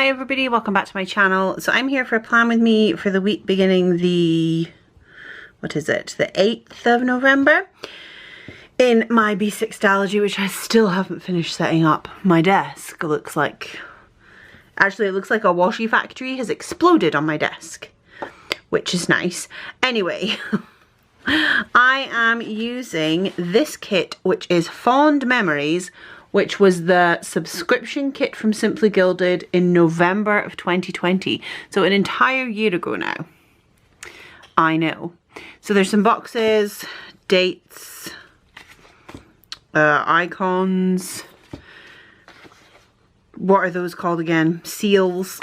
Hi everybody, welcome back to my channel. So I'm here for a plan with me for the week beginning the, what is it, the 8th of November in my B6 Stalogy, which I still haven't finished setting up. My desk looks like, actually it looks like a washi factory has exploded on my desk, which is nice. Anyway, I am using this kit, which is Fond Memories, which was the subscription kit from Simply Gilded in November of 2020. So an entire year ago now. I know. So there's some boxes, dates, icons. What are those called again? Seals.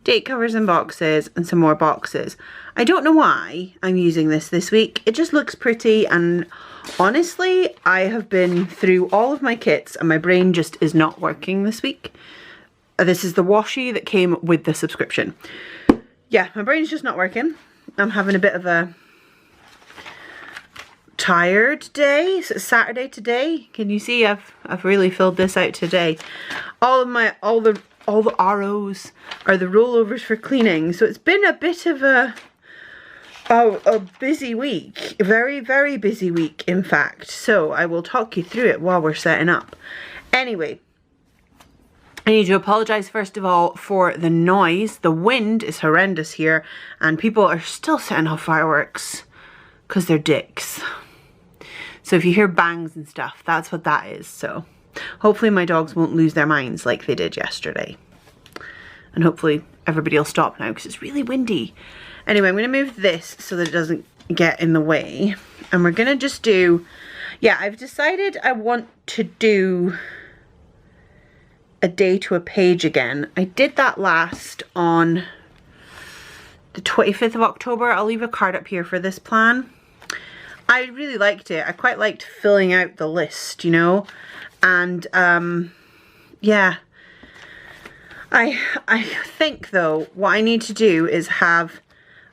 Date covers and boxes, and some more boxes. I don't know why I'm using this week. It just looks pretty, and honestly, I have been through all of my kits and my brain just is not working this week. This is the washi that came with the subscription. Yeah, my brain's just not working. I'm having a bit of a tired day. So it's Saturday today. Can you see I've really filled this out today. All the ROs are the rollovers for cleaning. So it's been a bit of a busy week. Very, very busy week, in fact. So I will talk you through it while we're setting up. Anyway, I need to apologise first of all for the noise. The wind is horrendous here and people are still setting off fireworks because they're dicks. So if you hear bangs and stuff, that's what that is. So hopefully my dogs won't lose their minds like they did yesterday. And hopefully everybody will stop now because it's really windy. Anyway, I'm going to move this so that it doesn't get in the way. And we're going to just do, yeah, I've decided I want to do a day to a page again. I did that last on the 25th of October. I'll leave a card up here for this plan. I really liked it. I quite liked filling out the list, you know. And yeah. I think though, what I need to do is have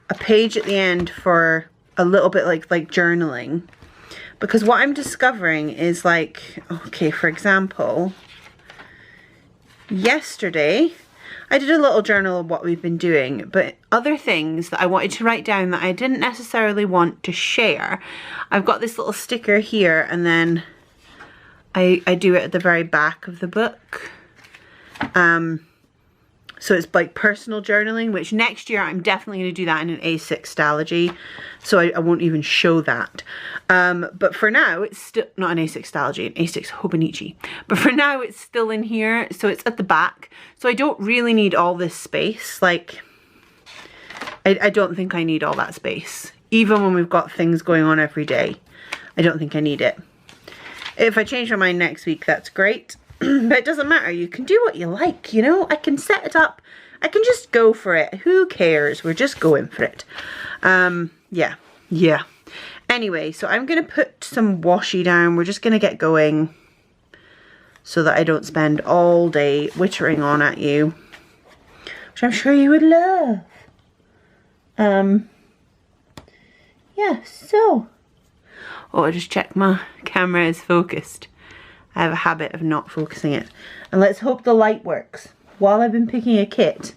a page at the end for a little bit like journaling, because what I'm discovering is like, okay, for example, yesterday I did a little journal of what we've been doing, but other things that I wanted to write down that I didn't necessarily want to share, I've got this little sticker here, and then I do it at the very back of the book. So it's like personal journaling, which next year I'm definitely going to do that in an A6 Stalogy. So I won't even show that. But for now, it's still not an A6 Stalogy, an A6 Hobonichi. But for now, it's still in here. So it's at the back. So I don't really need all this space. Like, I don't think I need all that space. Even when we've got things going on every day, I don't think I need it. If I change my mind next week, that's great. But it doesn't matter, you can do what you like, you know. I can set it up, I can just go for it. Who cares? We're just going for it. Yeah. Anyway, so I'm gonna put some washi down. We're just gonna get going so that I don't spend all day wittering on at you, which I'm sure you would love. Yeah, so I just checked my camera is focused. I have a habit of not focusing it. And let's hope the light works. While I've been picking a kit,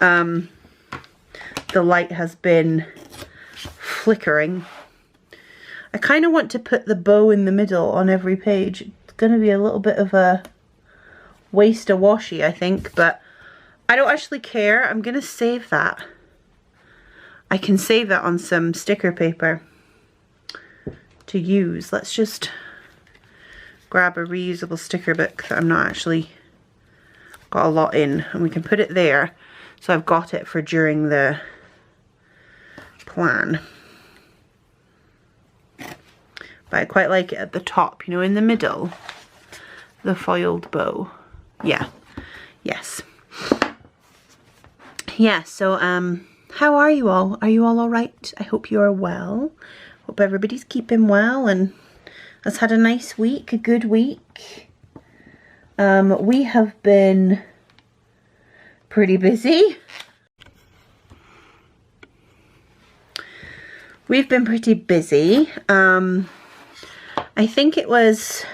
the light has been flickering. I kind of want to put the bow in the middle on every page. It's going to be a little bit of a waste of washi, I think, but I don't actually care. I'm going to save that. I can save that on some sticker paper to use. Let's just grab a reusable sticker book that I'm not actually got a lot in, and we can put it there so I've got it for during the plan. But I quite like it at the top, you know, in the middle, the foiled bow. Yeah, yes. Yeah, so how are you all? Are you all right? I hope you are well. Hope everybody's keeping well and has had a nice week, a good week. We have been pretty busy. We've been pretty busy. I think it was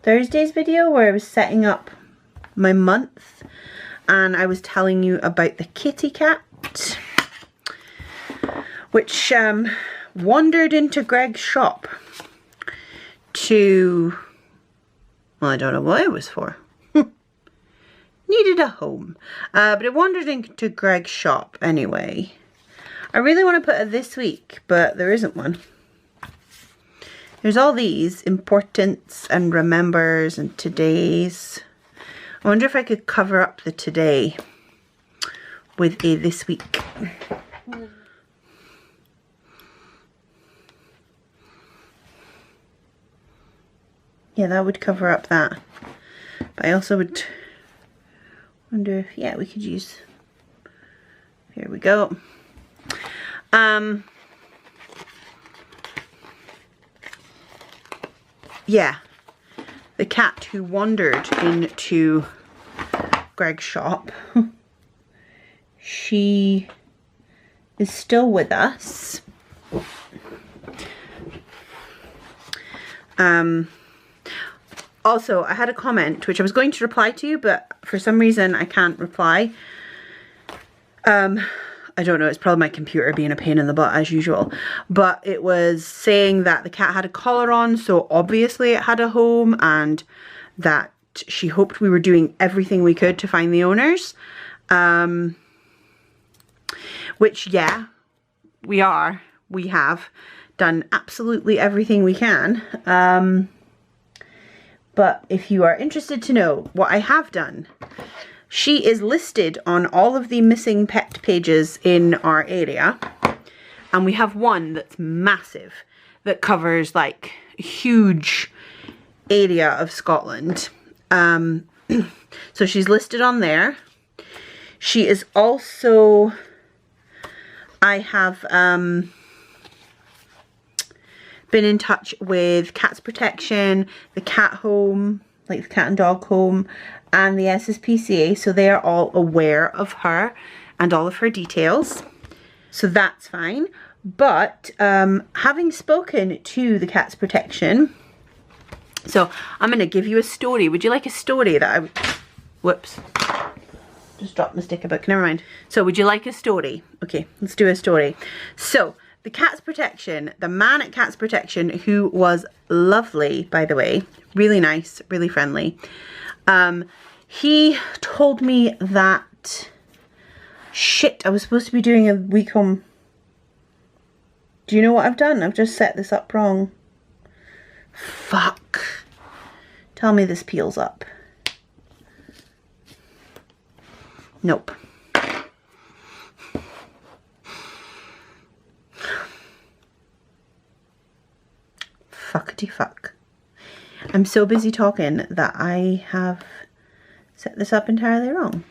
Thursday's video where I was setting up my month, and I was telling you about the kitty cat, which wandered into Greg's shop to, well, I don't know what it was for. Needed a home. But it wandered into Greg's shop anyway. I really want to put it this week, but there isn't one. There's all these importance and remembers and todays. I wonder if I could cover up the today with a this week. Yeah, that would cover up that. But I also would wonder if, yeah, we could use, here we go. Yeah, the cat who wandered into Greg's shop, she is still with us. Also, I had a comment which I was going to reply to, but for some reason I can't reply. I don't know, it's probably my computer being a pain in the butt as usual. But it was saying that the cat had a collar on, so obviously it had a home, and that she hoped we were doing everything we could to find the owners. Which, yeah, we are. We have done absolutely everything we can. But if you are interested to know what I have done, she is listed on all of the missing pet pages in our area. And we have one that's massive, that covers like a huge area of Scotland. So she's listed on there. She is also, I have been in touch with Cats Protection, the cat home, like the cat and dog home, and the SSPCA, so they are all aware of her and all of her details, so that's fine. But having spoken to the Cats Protection, so I'm going to give you a story. Would you like a story that I, whoops, just dropped my sticker book, never mind. So would you like a story? Okay, let's do a story. So the Cats Protection, the man at Cats Protection, who was lovely, by the way, really nice, really friendly, he told me that, shit, I was supposed to be doing a week home. Do you know what I've done? I've just set this up wrong. Fuck. Tell me this peels up. Nope. Fuckity fuck. I'm so busy talking that I have set this up entirely wrong.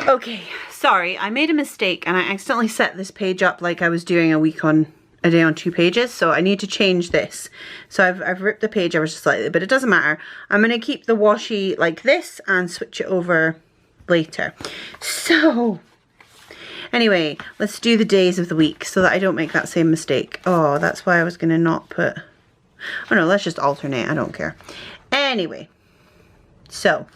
Okay, sorry, I made a mistake and I accidentally set this page up like I was doing a day on 2 pages, so I need to change this. So I've ripped the page ever so slightly, but it doesn't matter. I'm going to keep the washi like this and switch it over later. So, anyway, let's do the days of the week so that I don't make that same mistake. Oh, that's why I was going to not put... Oh no, let's just alternate, I don't care. Anyway, so...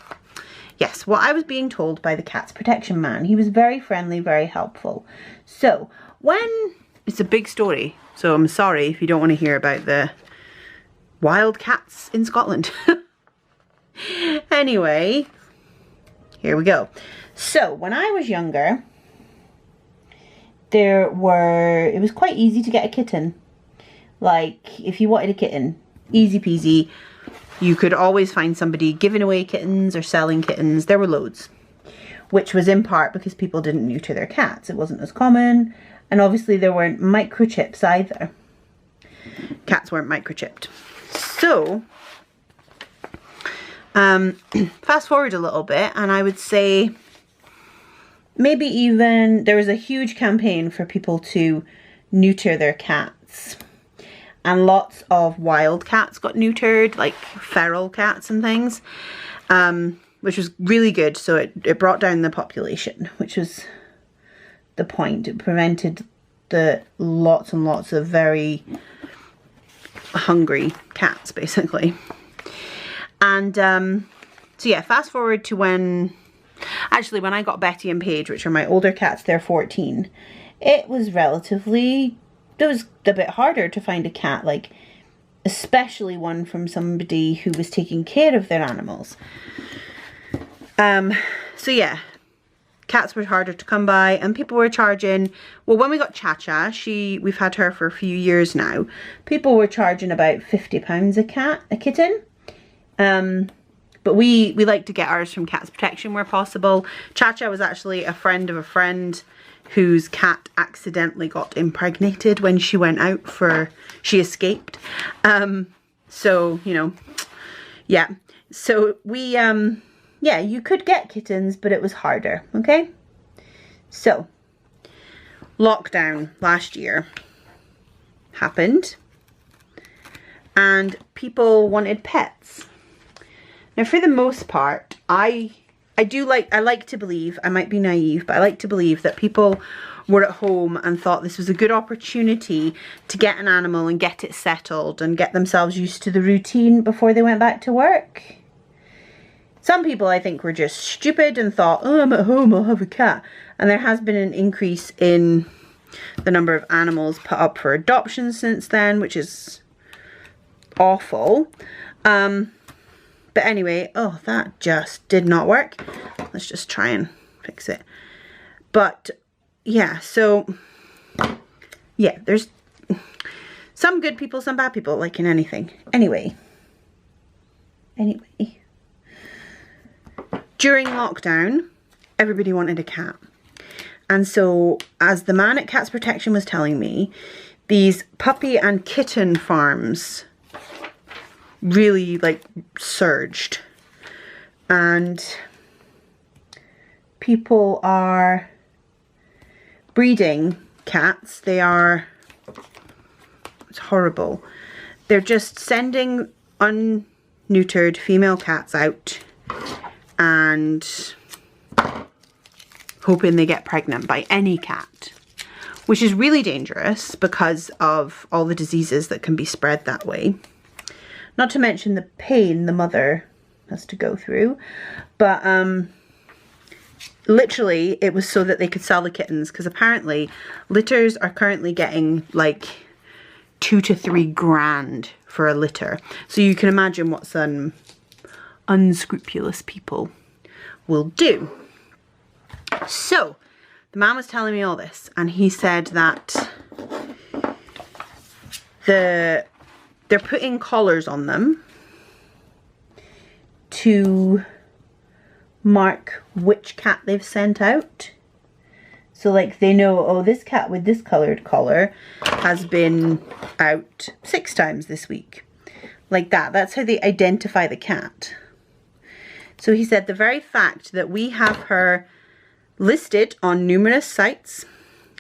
Yes, what I was being told by the Cats Protection man. He was very friendly, very helpful. So, when... It's a big story, so I'm sorry if you don't want to hear about the wild cats in Scotland. Anyway, here we go. So, when I was younger, it was quite easy to get a kitten. Like, if you wanted a kitten, easy peasy. You could always find somebody giving away kittens or selling kittens. There were loads, which was in part because people didn't neuter their cats. It wasn't as common, and obviously there weren't microchips either. Cats weren't microchipped. So, fast forward a little bit, and I would say maybe even there was a huge campaign for people to neuter their cats. And lots of wild cats got neutered, like feral cats and things, which was really good. So it brought down the population, which was the point. It prevented the lots and lots of very hungry cats, basically. And so yeah, fast forward to when I got Betty and Paige, which are my older cats, they're 14. It was a bit harder to find a cat, like especially one from somebody who was taking care of their animals. So yeah, cats were harder to come by, and people were charging, well, when we got Cha-Cha, we've had her for a few years now, people were charging about £50 a kitten. But we like to get ours from Cats Protection where possible. Cha-Cha was actually a friend of a friend whose cat accidentally got impregnated when she went out she escaped. So, you know, yeah. So yeah, you could get kittens, but it was harder, okay? So, lockdown last year happened, and people wanted pets. Now, for the most part, I like to believe, I might be naive, but I like to believe that people were at home and thought this was a good opportunity to get an animal and get it settled and get themselves used to the routine before they went back to work. Some people, I think, were just stupid and thought, oh, I'm at home, I'll have a cat. And there has been an increase in the number of animals put up for adoption since then, which is awful. But anyway, oh, that just did not work. Let's just try and fix it. But yeah, so yeah, there's some good people, some bad people, like in anything. Anyway, during lockdown, everybody wanted a cat. And so, as the man at Cats Protection was telling me, these puppy and kitten farms really like surged, and people are breeding cats. It's horrible. They're just sending unneutered female cats out and hoping they get pregnant by any cat, which is really dangerous because of all the diseases that can be spread that way. Not to mention the pain the mother has to go through. But literally it was so that they could sell the kittens, because apparently litters are currently getting like 2 to 3 grand for a litter. So you can imagine what some unscrupulous people will do. So the man was telling me all this, and he said that they're putting collars on them to mark which cat they've sent out. So like they know, oh, this cat with this coloured collar has been out 6 times this week. Like that. That's how they identify the cat. So he said the very fact that we have her listed on numerous sites,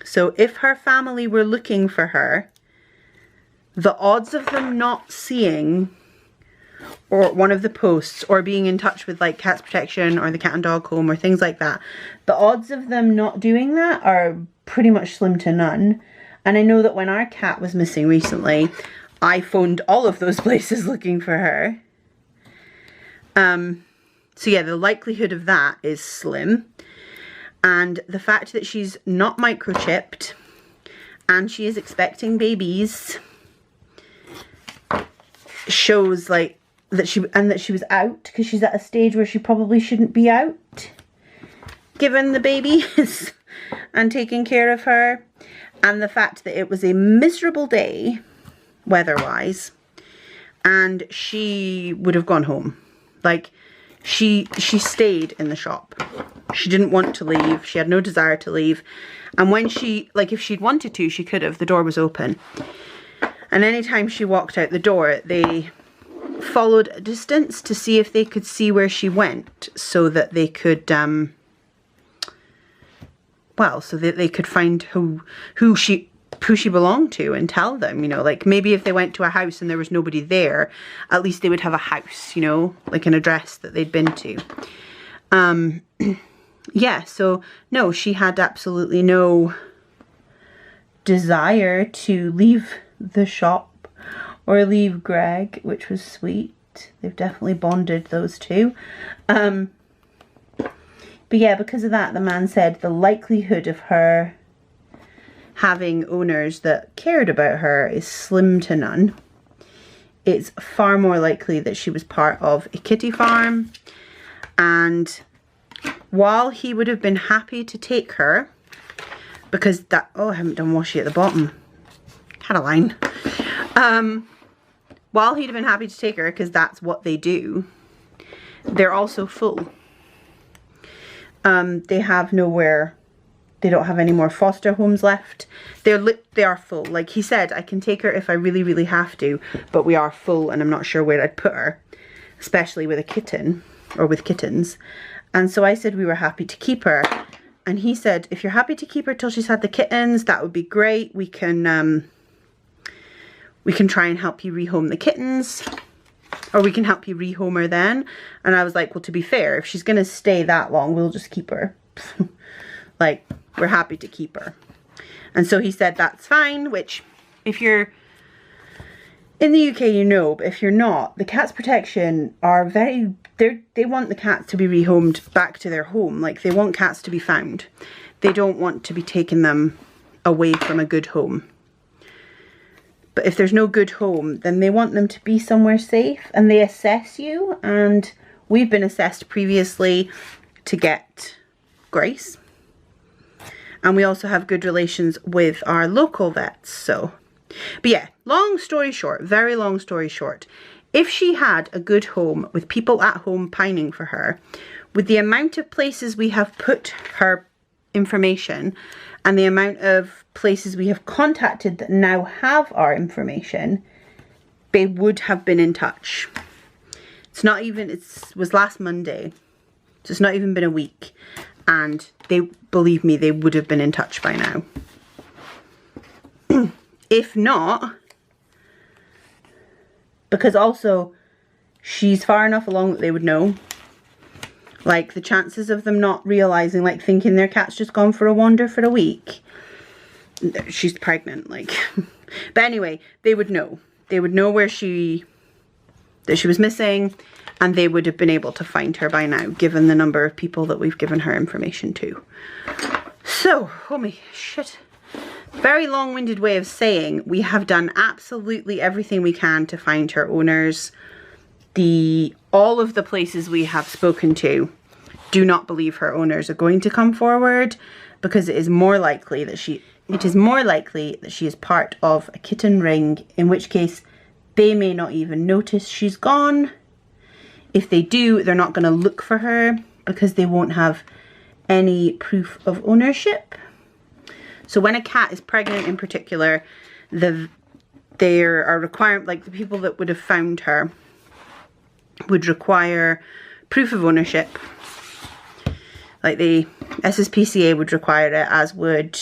so if her family were looking for her, the odds of them not seeing or one of the posts or being in touch with like Cats Protection or the Cat and Dog Home or things like that, the odds of them not doing that are pretty much slim to none. And I know that when our cat was missing recently, I phoned all of those places looking for her. So yeah, the likelihood of that is slim. And the fact that she's not microchipped and she is expecting babies shows like that she was out, because she's at a stage where she probably shouldn't be out given the babies and taking care of her. And the fact that it was a miserable day weather-wise and she would have gone home. Like she stayed in the shop. She didn't want to leave. She had no desire to leave. And when she, like if she'd wanted to, she could have. The door was open. And anytime she walked out the door, they followed a distance to see if they could see where she went, so that they could well, so that they could find who she belonged to and tell them, you know, like maybe if they went to a house and there was nobody there, at least they would have a house, you know, like an address that they'd been to. Yeah, so no, she had absolutely no desire to leave the shop or leave Greg, which was sweet. They've definitely bonded, those two. But yeah, because of that, the man said the likelihood of her having owners that cared about her is slim to none. It's far more likely that she was part of a kitty farm, and while he would have been happy to take her, because that, oh, I haven't done washi at the bottom, had a line. While he'd have been happy to take her, because that's what they do, they're also full. They have nowhere. They don't have any more foster homes left. They are full. Like he said, I can take her if I really, really have to, but we are full and I'm not sure where I'd put her, especially with a kitten or with kittens. And so I said we were happy to keep her. And he said, if you're happy to keep her till she's had the kittens, that would be great. We can try and help you rehome the kittens, or we can help you rehome her then. And I was like, well, to be fair, if she's going to stay that long, we'll just keep her. Like, we're happy to keep her. And so he said that's fine, which if you're in the UK, you know, but if you're not, the Cats Protection are very, they want the cats to be rehomed back to their home. Like, they want cats to be found. They don't want to be taking them away from a good home. But if there's no good home, then they want them to be somewhere safe, and they assess you. And we've been assessed previously to get Grace. And we also have good relations with our local vets, so. But yeah, long story short, very long story short, if she had a good home with people at home pining for her, with the amount of places we have put her information and the amount of places we have contacted that now have our information, they would have been in touch. It's not even, it was last Monday, so it's not even been a week. And they, believe me, they would have been in touch by now. If not, because also she's far enough along that they would know. Like, the chances of them not realising, like thinking their cat's just gone for a wander for a week. She's pregnant, like. But anyway, they would know. They would know where that she was missing. And they would have been able to find her by now, given the number of people that we've given her information to. So, oh my shit. Very long-winded way of saying we have done absolutely everything we can to find her owners. All of the places we have spoken to do not believe her owners are going to come forward, because it is more likely that she is part of a kitten ring, in which case they may not even notice she's gone. If they do, they're not going to look for her because they won't have any proof of ownership. So when a cat is pregnant in particular, there are requirements, like the people that would have found her would require proof of ownership. Like the SSPCA would require it, as would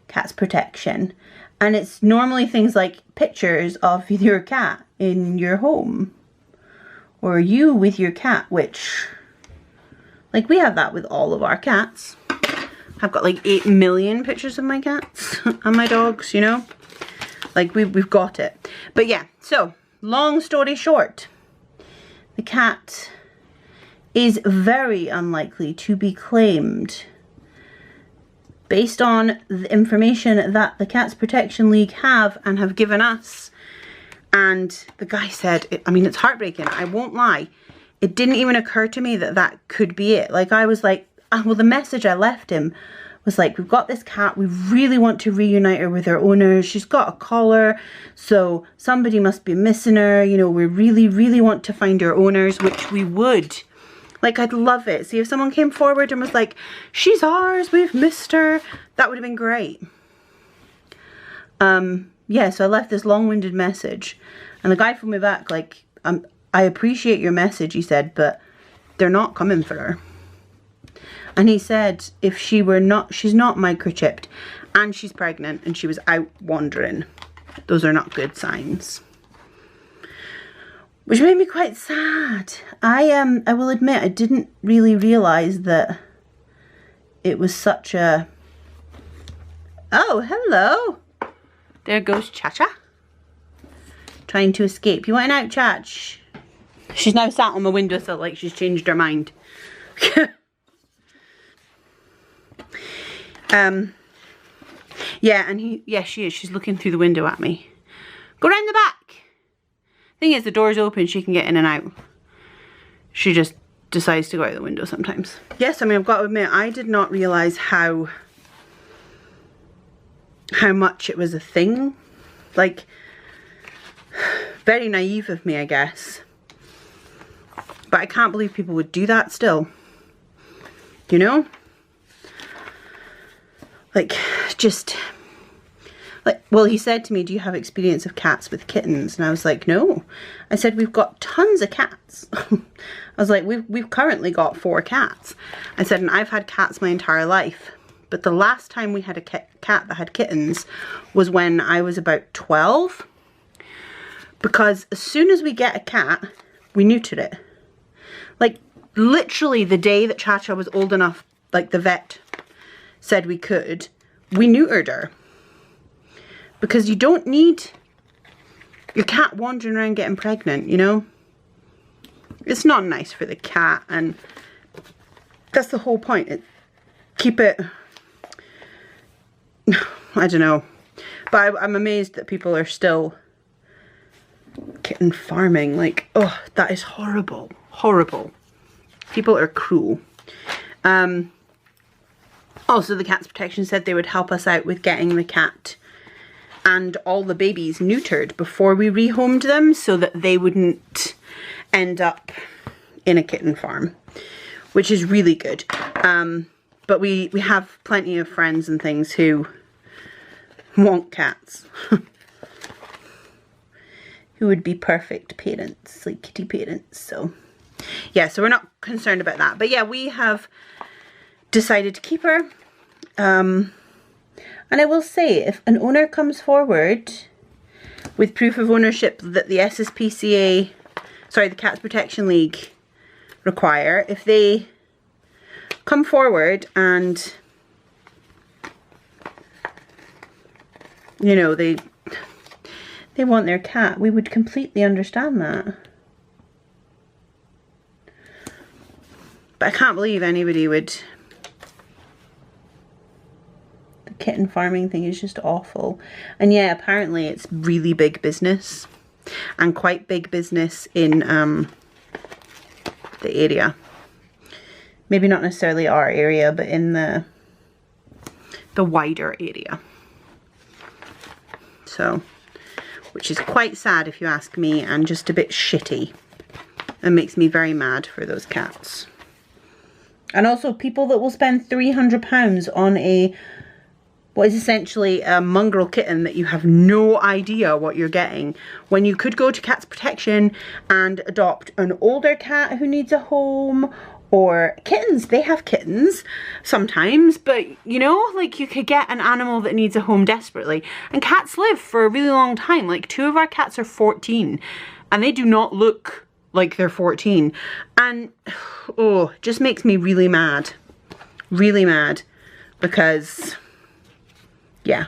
Cats Protection. And it's normally things like pictures of your cat in your home. Or you with your cat, which, like, we have that with all of our cats. I've got like 8 million pictures of my cats and my dogs, you know. Like, we've got it. But yeah, so, long story short, the cat is very unlikely to be claimed based on the information that the Cats Protection League have and have given us. And the guy said, I mean, it's heartbreaking, I won't lie. It didn't even occur to me that that could be it. Like, I was like, well, the message I left him was like, we've got this cat, we really want to reunite her with her owners. She's got a collar, so somebody must be missing her. You know, we really, really want to find her owners, which we would. Like, I'd love it. See, if someone came forward and was like, she's ours, we've missed her, that would have been great. Yeah, so I left this long-winded message, and the guy phoned me back like I appreciate your message, he said, but they're not coming for her. And he said if she were not, she's not microchipped and she's pregnant and she was out wandering, those are not good signs. Which made me quite sad. I will admit, I didn't really realise that it was such a... Oh, hello. There goes Cha-Cha. Trying to escape. You want an out, Chach? She's now sat on my windowsill like she's changed her mind. Yeah, and she is. She's looking through the window at me. Go round the back. Thing is, the door's open, she can get in and out. She just decides to go out the window sometimes. Yes, I mean, I've got to admit, I did not realise how much it was a thing. Like, very naive of me, I guess. But I can't believe people would do that still. You know? Like, just... Like, well, he said to me, do you have experience of cats with kittens? And I was like, no. I said, we've got tons of cats. I was like, we've currently got 4 cats. I said, and I've had cats my entire life. But the last time we had a cat that had kittens was when I was about 12. Because as soon as we get a cat, we neuter it. Like, literally the day that Cha-Cha was old enough, like the vet said we could, we neutered her. Because you don't need your cat wandering around getting pregnant, you know? It's not nice for the cat, and that's the whole point. Keep it... I don't know. But I'm amazed that people are still kitten farming. Like, oh, that is horrible. Horrible. People are cruel. Also, the Cats Protection said they would help us out with getting the cat and all the babies neutered before we rehomed them so that they wouldn't end up in a kitten farm, which is really good. But we have plenty of friends and things who want cats. Who would be perfect parents, like kitty parents. So yeah, so we're not concerned about that. But yeah, we have decided to keep her. And I will say, if an owner comes forward with proof of ownership that the SSPCA, sorry, the Cats Protection League require, if they come forward and, you know, they want their cat, we would completely understand that. But I can't believe anybody would... Kitten farming thing is just awful. And yeah, apparently it's really big business, and quite big business in the area. Maybe not necessarily our area, but in the wider area. So, which is quite sad if you ask me, and just a bit shitty, and makes me very mad for those cats. And also people that will spend £300 on what is essentially a mongrel kitten that you have no idea what you're getting, when you could go to Cats Protection and adopt an older cat who needs a home, or kittens. They have kittens sometimes, but you know, like, you could get an animal that needs a home desperately. And cats live for a really long time. Like, 2 of our cats are 14 and they do not look like they're 14. And oh, it just makes me really mad. Really mad. Because yeah,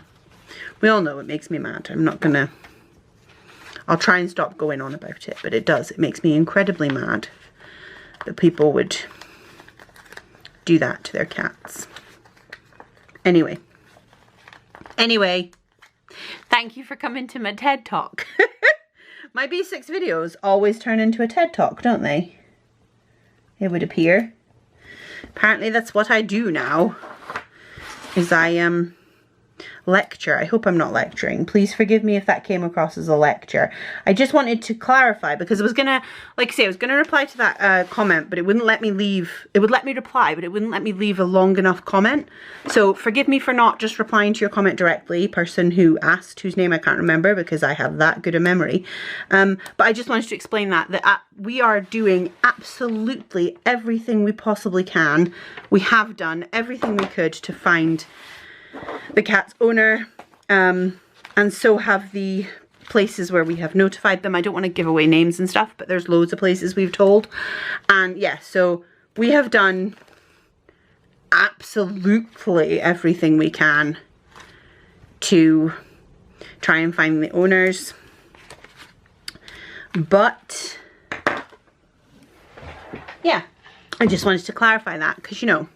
we all know it makes me mad. I'm not gonna... I'll try and stop going on about it, but it does. It makes me incredibly mad that people would do that to their cats. Anyway, thank you for coming to my TED Talk. My B6 videos always turn into a TED Talk, don't they? It would appear. Apparently that's what I do now, is I lecture. I hope I'm not lecturing. Please forgive me if that came across as a lecture. I just wanted to clarify because I was gonna, like I say, I was gonna reply to that comment, but it wouldn't let me leave. It would let me reply, but it wouldn't let me leave a long enough comment. So forgive me for not just replying to your comment directly, person who asked, whose name I can't remember because I have that good a memory. But I just wanted to explain that we are doing absolutely everything we possibly can. We have done everything we could to find the cat's owner, and so have the places where we have notified them. I don't want to give away names and stuff, but there's loads of places we've told. And yeah, so we have done absolutely everything we can to try and find the owners. But yeah, I just wanted to clarify that because, you know,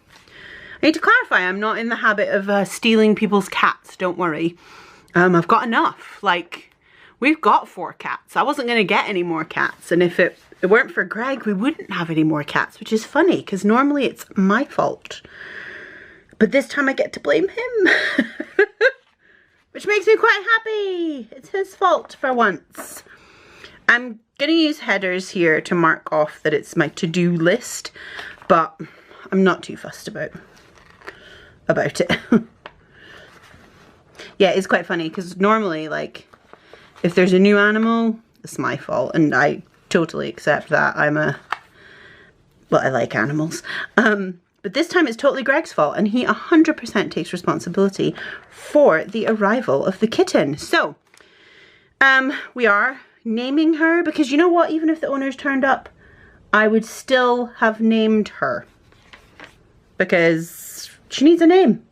I need to clarify, I'm not in the habit of stealing people's cats, don't worry. I've got enough. Like, we've got 4 cats. I wasn't going to get any more cats. And if it weren't for Greg, we wouldn't have any more cats, which is funny because normally it's my fault. But this time I get to blame him. Which makes me quite happy. It's his fault for once. I'm going to use headers here to mark off that it's my to-do list. But I'm not too fussed about it. Yeah, it's quite funny because normally, like, if there's a new animal, it's my fault, and I totally accept that. Well, I like animals. But this time it's totally Greg's fault, and he 100% takes responsibility for the arrival of the kitten. So, we are naming her because, you know what, even if the owners turned up, I would still have named her because she needs a name.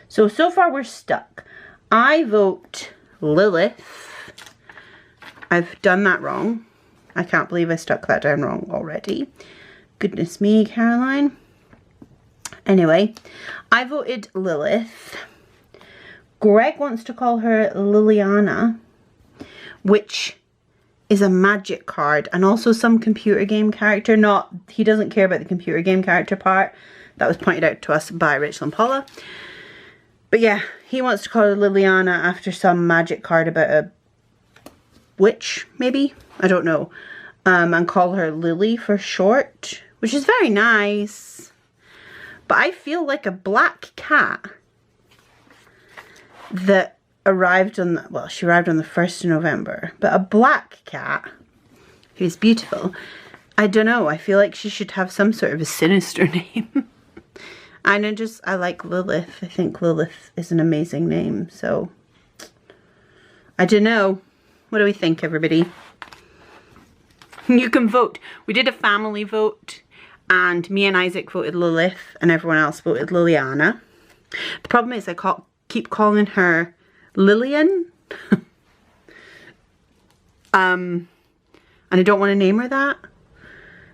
So far we're stuck. I vote Lilith. I've done that wrong. I can't believe I stuck that down wrong already. Goodness me, Caroline. Anyway, I voted Lilith. Greg wants to call her Liliana, which is a magic card and also some computer game character. He doesn't care about the computer game character part. That was pointed out to us by Rachel and Paula. But yeah, he wants to call her Liliana after some magic card about a witch, maybe? I don't know. And call her Lily for short, which is very nice. But I feel like a black cat that arrived on, well, she arrived on the 1st of November. But a black cat who's beautiful, I don't know. I feel like she should have some sort of a sinister name. And I like Lilith. I think Lilith is an amazing name. So, I don't know. What do we think, everybody? You can vote. We did a family vote. And me and Isaac voted Lilith. And everyone else voted Liliana. The problem is I keep calling her Lillian. And I don't want to name her that.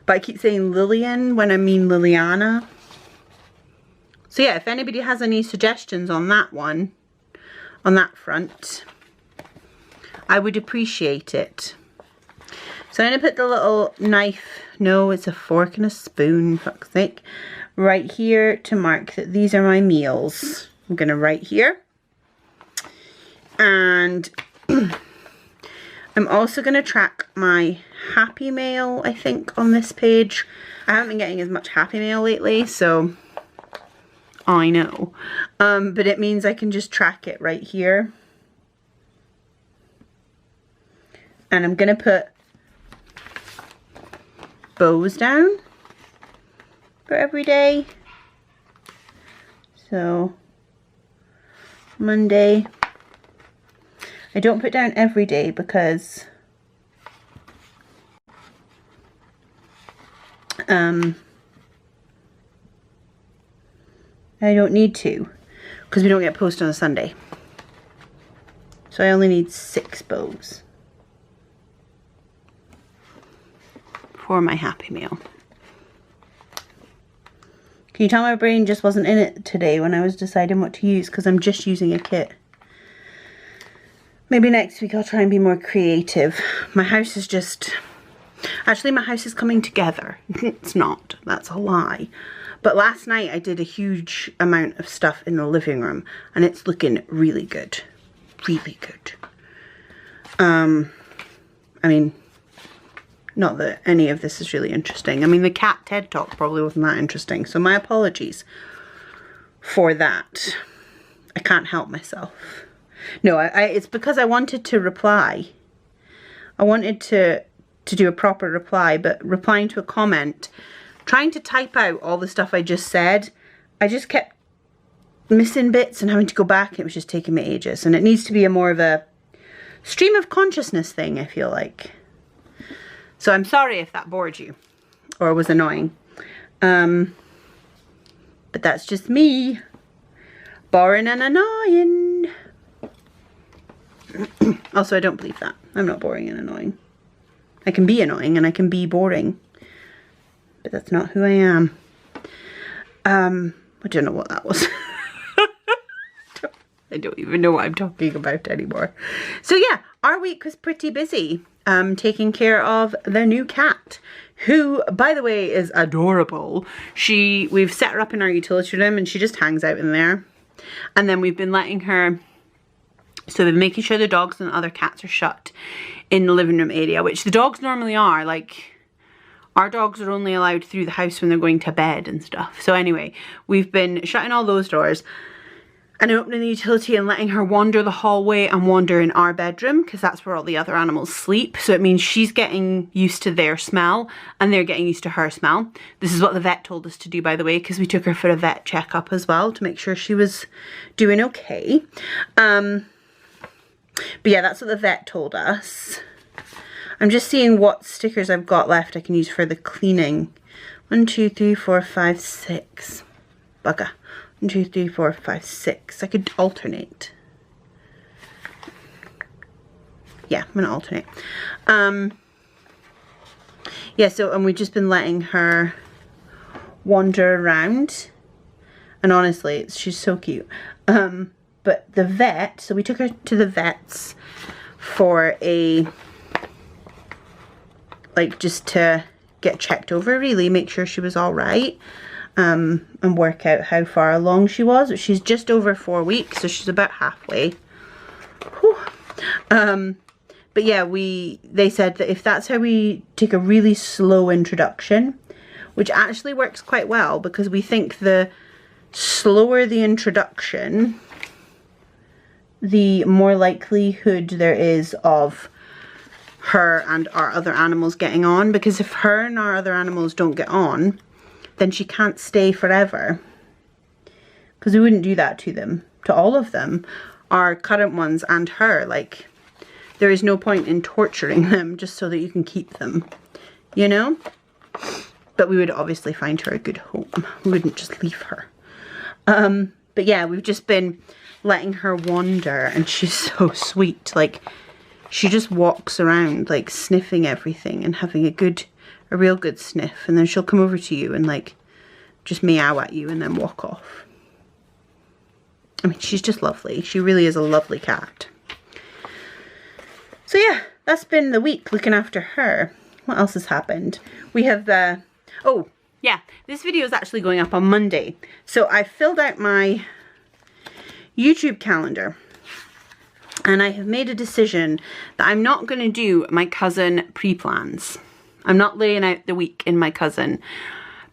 But I keep saying Lillian when I mean Liliana. So yeah, if anybody has any suggestions on that one, on that front, I would appreciate it. So I'm going to put the little knife, no, it's a fork and a spoon, fuck's sake, right here to mark that these are my meals. I'm going to write here. And I'm also going to track my Happy Mail, I think, on this page. I haven't been getting as much Happy Mail lately, so I know. But it means I can just track it right here. And I'm going to put bows down for every day. So, Monday. I don't put down every day because I don't need to because we don't get post on a Sunday. So I only need 6 bows for my Happy Meal. Can you tell my brain just wasn't in it today when I was deciding what to use because I'm just using a kit. Maybe next week I'll try and be more creative. My house is just... Actually, my house is coming together. It's not. That's a lie. But last night I did a huge amount of stuff in the living room and it's looking really good. Really good. I mean, not that any of this is really interesting. I mean, the cat TED Talk probably wasn't that interesting, so my apologies for that. I can't help myself. No, it's because I wanted to reply. I wanted to do a proper reply, but replying to a comment, trying to type out all the stuff I just said, I just kept missing bits and having to go back. It was just taking me ages, and it needs to be a more of a stream of consciousness thing, I feel like. So I'm sorry if that bored you or was annoying. But that's just me. Boring and annoying. Also, I don't believe that. I'm not boring and annoying. I can be annoying and I can be boring. But that's not who I am. I don't know what that was. I don't even know what I'm talking about anymore. So yeah, our week was pretty busy. Taking care of the new cat, who, by the way, is adorable. We've set her up in our utility room and she just hangs out in there. And then we've been letting her, so we've been making sure the dogs and other cats are shut in the living room area, which the dogs normally are. Like, our dogs are only allowed through the house when they're going to bed and stuff. So anyway, we've been shutting all those doors and opening the utility and letting her wander the hallway and wander in our bedroom, because that's where all the other animals sleep. So it means she's getting used to their smell and they're getting used to her smell. This is what the vet told us to do, by the way, because we took her for a vet checkup as well to make sure she was doing okay. But yeah, that's what the vet told us. I'm just seeing what stickers I've got left I can use for the cleaning. 1, 2, 3, 4, 5, 6. Bugger. 1, 2, 3, 4, 5, 6. I could alternate. Yeah, I'm gonna alternate. Yeah, so, and we've just been letting her wander around. And honestly, she's so cute. But the vet, so we took her to the vets for a, like, just to get checked over, really, make sure she was all right. And work out how far along she was. She's just over 4 weeks, so she's about halfway. Whew. But yeah, they said that if that's how we take a really slow introduction, which actually works quite well, because we think the slower the introduction, the more likelihood there is of her and our other animals getting on. Because if her and our other animals don't get on, then she can't stay forever, because we wouldn't do that to them, to all of them, our current ones and her. Like, there is no point in torturing them just so that you can keep them, you know. But we would obviously find her a good home. We wouldn't just leave her. But yeah, we've just been letting her wander, and she's so sweet. Like, she just walks around, like, sniffing everything and having a real good sniff, and then she'll come over to you and, like, just meow at you and then walk off. I mean, she's just lovely. She really is a lovely cat. So yeah, that's been the week looking after her. What else has happened? We have oh yeah, this video is actually going up on Monday. So I filled out my YouTube calendar, and I have made a decision that I'm not going to do my cousin pre-plans. I'm not laying out the week in my cousin,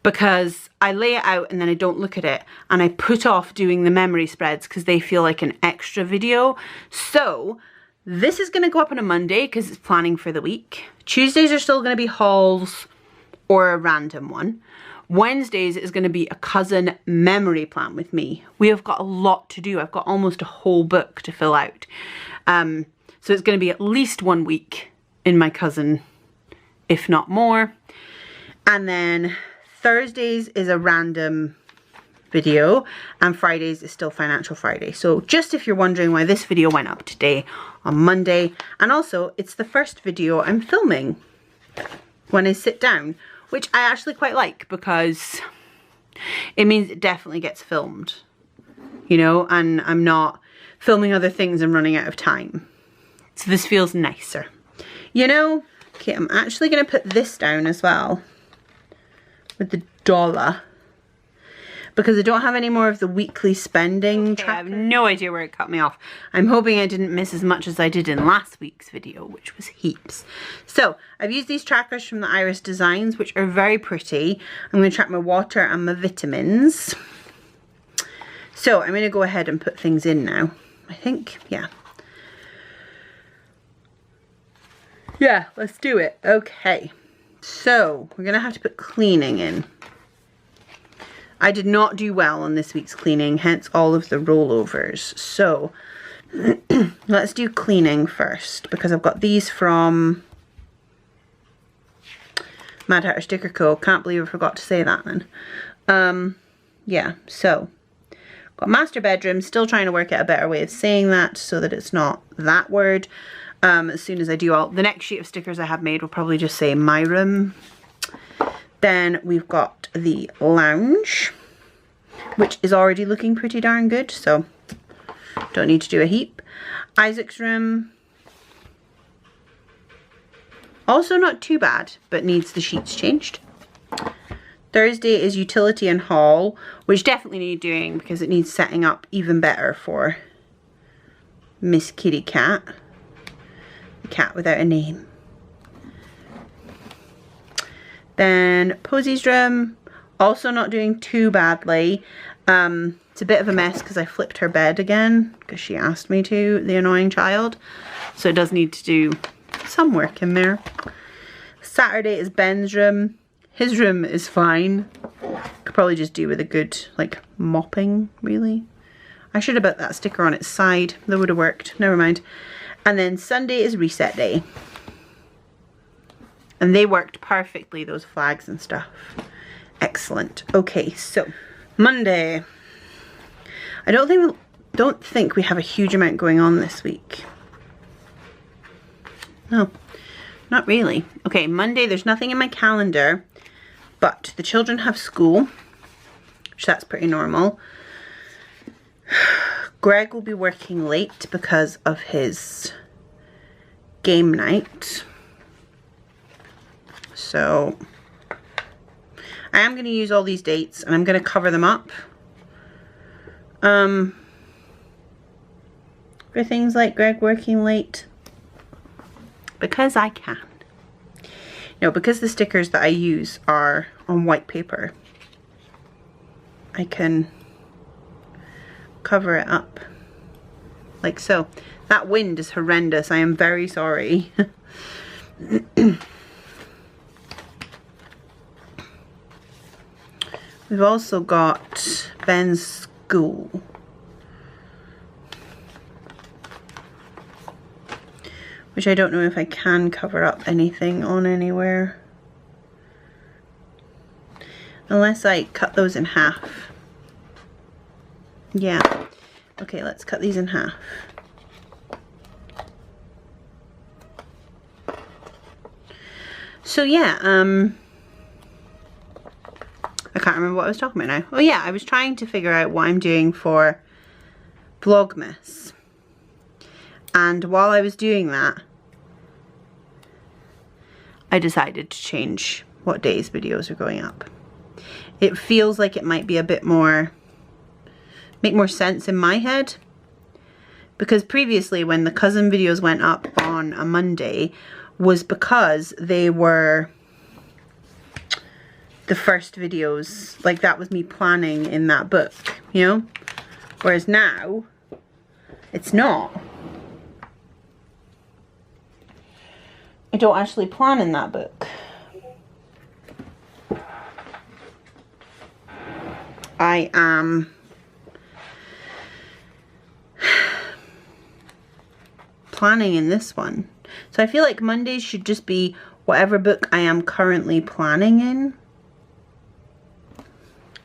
because I lay it out and then I don't look at it, and I put off doing the memory spreads because they feel like an extra video. So this is going to go up on a Monday because it's planning for the week. Tuesdays are still going to be hauls or a random one. Wednesdays is going to be a cousin memory plan with me. We have got a lot to do. I've got almost a whole book to fill out. So it's going to be at least 1 week in my cousin, if not more. And then Thursdays is a random video, and Fridays is still Financial Friday. So just if you're wondering why this video went up today on Monday, and also it's the first video I'm filming when I sit down, which I actually quite like, because it means it definitely gets filmed, you know, and I'm not filming other things and running out of time. So this feels nicer, you know. Okay, I'm actually going to put this down as well with the dollar. because I don't have any more of the weekly spending tracker. I have no idea where it cut me off. I'm hoping I didn't miss as much as I did in last week's video, which was heaps. So I've used these trackers from the Iris Designs, which are very pretty. I'm going to track my water and my vitamins. So I'm going to go ahead and put things in now. I think, yeah. Yeah, let's do it. Okay. So we're going to have to put cleaning in. I did not do well on this week's cleaning, hence all of the rollovers. So let's do cleaning first, because I've got these from Mad Hatter Sticker Co. Can't believe I forgot to say that then. Yeah, so got master bedroom, still trying to work out a better way of saying that so that it's not that word. As soon as I do all the next sheet of stickers I have made will probably just say my room. Then we've got the lounge, which is already looking pretty darn good, so don't need to do a heap. Isaac's room, also not too bad, but needs the sheets changed. Thursday is utility and hall, which definitely need doing because it needs setting up even better for Miss Kitty Cat, the cat without a name. Then Posey's room, also not doing too badly. It's a bit of a mess because I flipped her bed again because she asked me to, the annoying child. So it does need to do some work in there. Saturday is Ben's room. His room is fine. Could probably just do with a good, like, mopping, really. I should have put that sticker on its side. That would have worked. Never mind. And then Sunday is reset day. And they worked perfectly, those flags and stuff. Excellent. Okay, so Monday. I don't think we have a huge amount going on this week. No, not really. Okay, Monday, there's nothing in my calendar, but the children have school, which that's pretty normal. Greg will be working late because of his game night. So I am going to use all these dates and I'm going to cover them up. For things like Greg working late. Because I can. No, because the stickers that I use are on white paper, I can cover it up like so. That wind is horrendous. I am very sorry. We've also got Ben's school. Which I don't know if I can cover up anything on anywhere. Unless I cut those in half. Yeah. Okay, let's cut these in half. So yeah, I can't remember what I was talking about now. Oh yeah, I was trying to figure out what I'm doing for Vlogmas. And while I was doing that, I decided to change what days videos are going up. It feels like it might be a bit more, make more sense in my head. Because previously when the cousin videos went up on a Monday was because they were the first videos, like that was me planning in that book, you know? Whereas now, it's not. I don't actually plan in that book. I am planning in this one. So I feel like Mondays should just be whatever book I am currently planning in.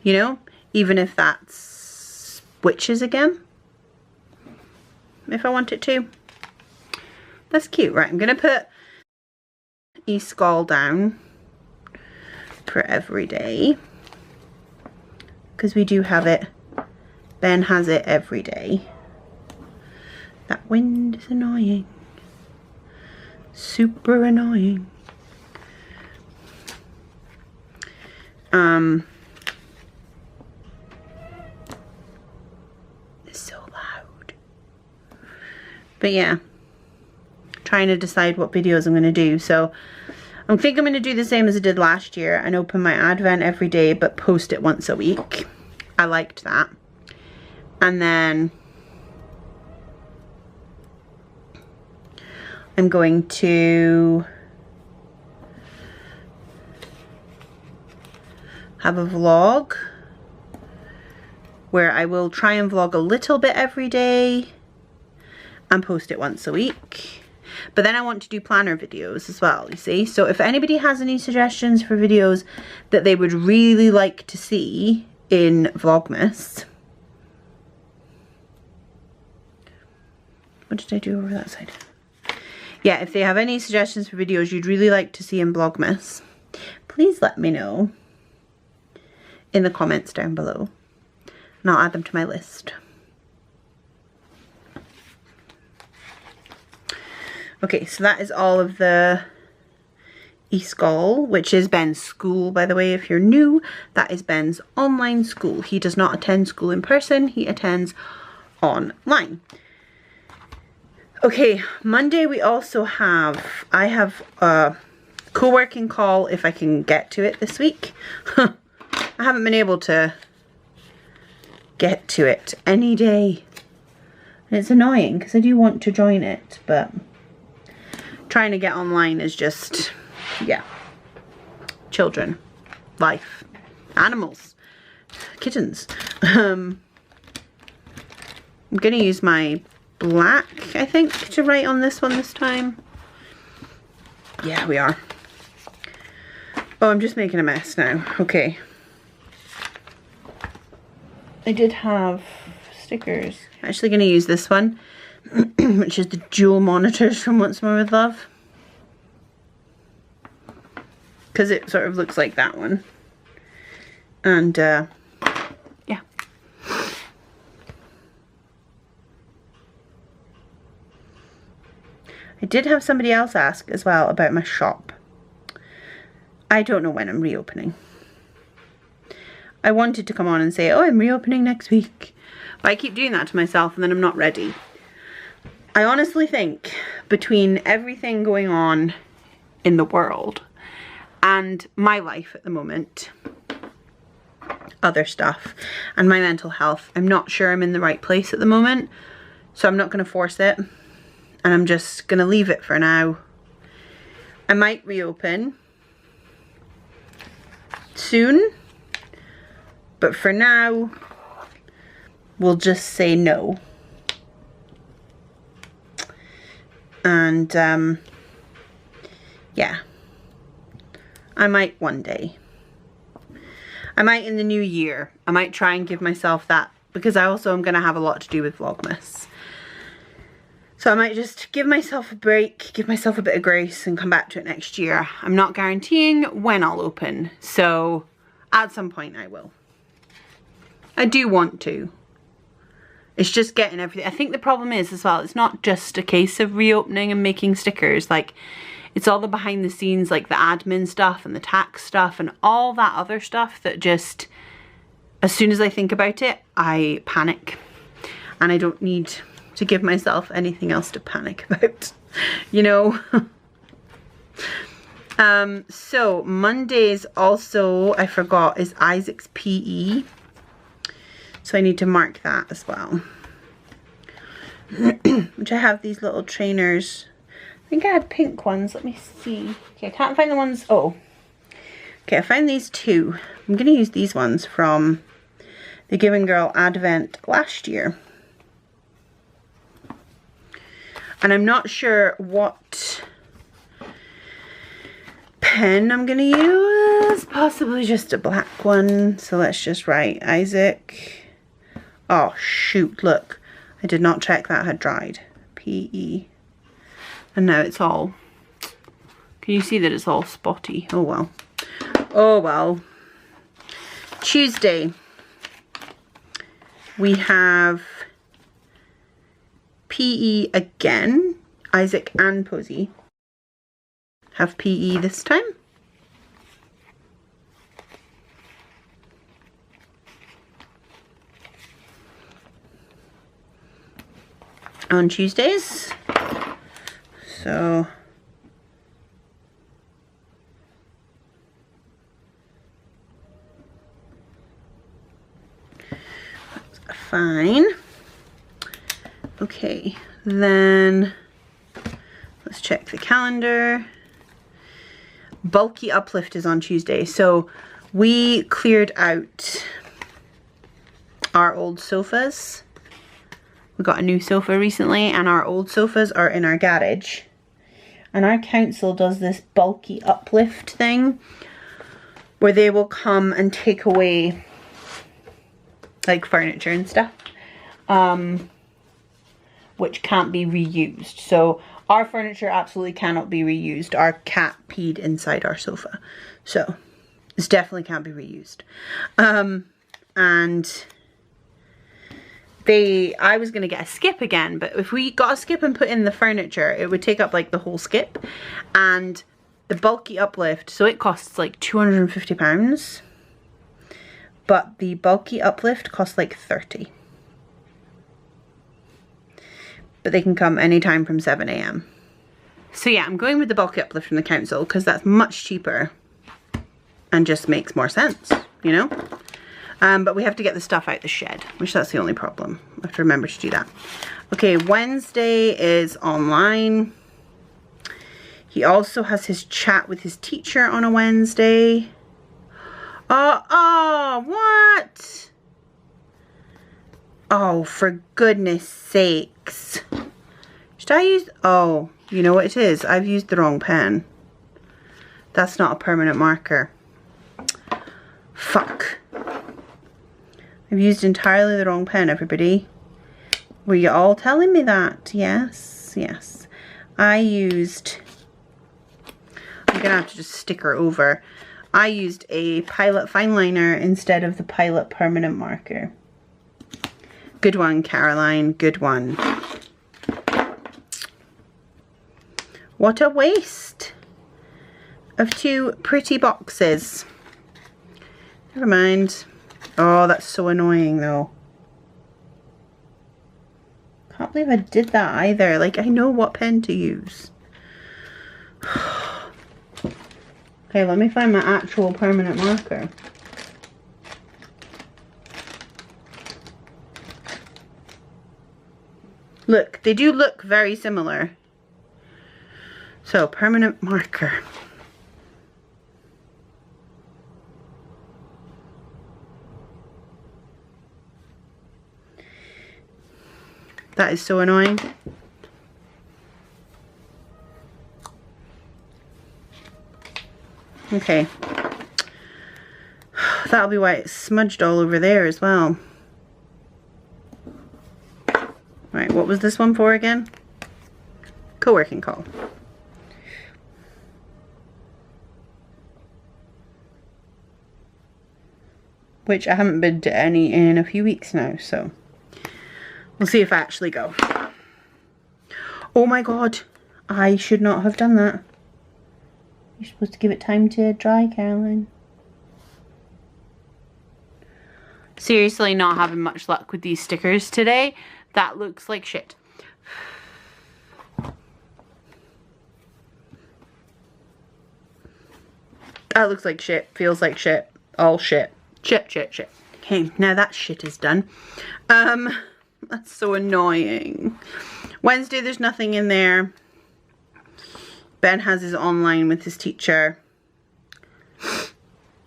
You know, even if that's witches again. If I want it to. That's cute. Right, I'm going to put e-skull down for every day. Because we do have it. Ben has it every day. That wind is annoying. Super annoying. But yeah, trying to decide what videos I'm going to do. So I think I'm going to do the same as I did last year and open my advent every day but post it once a week. I liked that. And then I'm going to have a vlog where I will try and vlog a little bit every day and post it once a week. But then I want to do planner videos as well, you see. So if anybody has any suggestions for videos that they would really like to see in Vlogmas. What did I do over that side? Yeah, if they have any suggestions for videos you'd really like to see in Vlogmas, please let me know in the comments down below. And I'll add them to my list. Okay, so that is all of the e-school, which is Ben's school, by the way, if you're new. That is Ben's online school. He does not attend school in person, he attends online. Okay, Monday we also have, I have a co-working call if I can get to it this week. I haven't been able to get to it any day. And it's annoying because I do want to join it, but trying to get online is just, yeah. Children, life, animals, kittens. I'm gonna use my black, I think, to write on this one this time. Yeah, we are. Oh, I'm just making a mess now. Okay. I did have stickers. I'm actually going to use this one, which is the dual monitors from Once More With Love. Because it sort of looks like that one. And, yeah. I did have somebody else ask as well about my shop. I don't know when I'm reopening. I wanted to come on and say, oh, I'm reopening next week. But I keep doing that to myself and then I'm not ready. I honestly think between everything going on in the world and my life at the moment, other stuff, and my mental health, I'm not sure I'm in the right place at the moment. So I'm not going to force it. And I'm just going to leave it for now. I might reopen soon. But for now, we'll just say no. And, yeah. I might one day. I might in the new year. I might try and give myself that. Because I also am going to have a lot to do with Vlogmas. So I might just give myself a break, give myself a bit of grace and come back to it next year. I'm not guaranteeing when I'll open. So at some point I will. I do want to. It's just getting everything. I think the problem is as well, it's not just a case of reopening and making stickers. Like, it's all the behind the scenes, like the admin stuff and the tax stuff and all that other stuff that just, as soon as I think about it, I panic. And I don't need to give myself anything else to panic about, you know? So Mondays also, I forgot, is Isaac's PE. So I need to mark that as well. Which I have these little trainers. I think I had pink ones. Let me see. Okay, I can't find the ones. Oh. Okay, I found these two. I'm going to use these ones from the Giving Girl Advent last year. And I'm not sure what pen I'm going to use. Possibly just a black one. So let's just write Isaac. Oh shoot, look. I did not check that had dried. PE. And now it's all... Can you see that it's all spotty? Oh well. Oh well. Tuesday. We have PE again. Isaac and Posy have PE this time. on Tuesdays. So that's fine. Okay, then let's check the calendar. Bulky uplift is on Tuesday. So we cleared out our old sofas. We got a new sofa recently, and our old sofas are in our garage. And our council does this bulky uplift thing where they will come and take away like furniture and stuff, which can't be reused. So our furniture absolutely cannot be reused. Our cat peed inside our sofa, so this definitely can't be reused. And I was gonna get a skip again, but if we got a skip and put in the furniture, it would take up like the whole skip. And the bulky uplift, so it costs like £250, but the bulky uplift costs like 30. But they can come anytime from 7 AM. So yeah, I'm going with the bulky uplift from the council because that's much cheaper and just makes more sense, you know? But we have to get the stuff out the shed, which that's the only problem. I have to remember to do that. Okay, Wednesday is online. He also has his chat with his teacher on a Wednesday. Oh, what? Oh, for goodness sakes. Should I use, oh, you know what it is? I've used the wrong pen. That's not a permanent marker. Fuck. I've used entirely the wrong pen, everybody. Were you all telling me that? Yes, yes. I used, I'm gonna have to just stick her over. I used a Pilot fine liner instead of the Pilot permanent marker. Good one, Caroline, good one. What a waste of two pretty boxes. Never mind. Oh, that's so annoying though. Can't believe I did that either. Like, I know what pen to use. Okay, let me find my actual permanent marker. Look, they do look very similar. So, permanent marker. That is so annoying. Okay. That'll be why it's smudged all over there as well. Right, what was this one for again? Co-working call. Which I haven't been to any in a few weeks now, so we'll see if I actually go. Oh my god, I should not have done that. You're supposed to give it time to dry, Caroline. Seriously, not having much luck with these stickers today. That looks like shit. That looks like shit, feels like shit, all shit. Shit, shit, shit. Okay, now that shit is done. That's so annoying. Wednesday, there's nothing in there. Ben has his online with his teacher,